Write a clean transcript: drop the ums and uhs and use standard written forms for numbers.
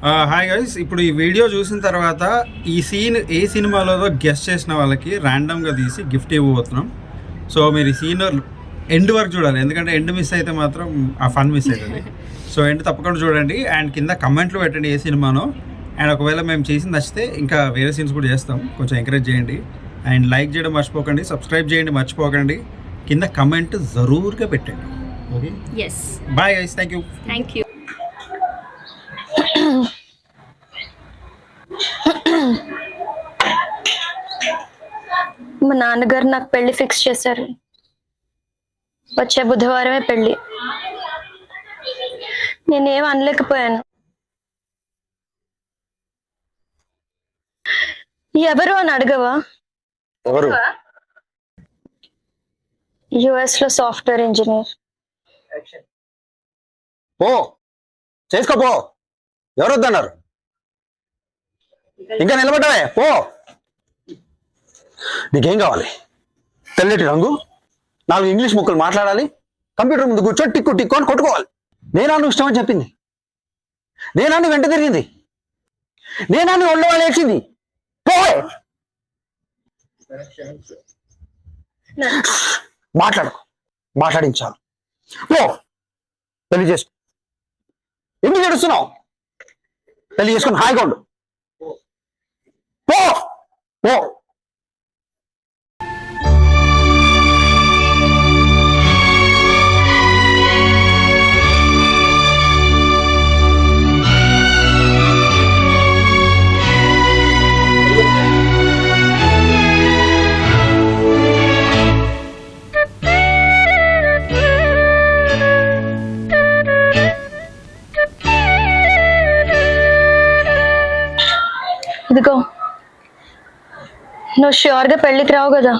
Hi guys, ఇప్పుడు ఈ video చూసిన తర్వాత ఈ సీన్ ఏ సినిమాలో గెస్ట్ చేసిన వాళ్ళకి ర్యాండమ్గా తీసి గిఫ్ట్ ఇవ్వబోతున్నాం. సో మీరు ఈ సీన్ ఎండ్ వరకు చూడాలి, ఎందుకంటే ఎండ్ మిస్ అయితే మాత్రం ఆ ఫన్ మిస్ అవుతుంది. సో ఎండ్ తప్పకుండా చూడండి అండ్ కింద కమెంట్లు పెట్టండి ఏ సినిమానో. అండ్ ఒకవేళ మేము చేసి నచ్చితే ఇంకా వేరే సీన్స్ కూడా చేస్తాం, కొంచెం ఎంకరేజ్ చేయండి. అండ్ లైక్ చేయడం మర్చిపోకండి, సబ్స్క్రైబ్ చేయండి మర్చిపోకండి, కింద కమెంట్ జరూర్గా పెట్టండి. Okay, bye guys, thank you. మా నాన్నగారు నాకు పెళ్లి ఫిక్స్ చేశారు. వచ్చే బుధవారమే పెళ్లి. నేనేం అనలేకపోయాను. ఎవరు అని అడగవా? ఎవరు? యుఎస్ లో సాఫ్ట్వేర్ ఇంజనీర్. పో చేసుకోపో, ఎవరు వద్దన్నారు? ఇంకా నిలబడ్డావే, పో. నీకేం కావాలి? తెల్లటి రంగు, 4 ఇంగ్లీష్ ముక్కలు మాట్లాడాలి, కంప్యూటర్ ముందు కూర్చొని టిక్కు టిక్కు అని కొట్టుకోవాలి. నేనా నువ్వు ఇష్టమని చెప్పింది? నేనా నీ వెంట తిరిగింది? నేనా నీ ఒళ్ళో వాళ్ళు వేసింది? పో. మాట్లాడించాలి. పో, పెళ్లి చేసుకో. ఎందుకు ఏడుస్తున్నావు? పెళ్లి చేసుకుని హాయిగా ఉండు. పో పో. ఇదిగో, నువ్వు ష్యూర్గా పెళ్ళికి రావు కదా?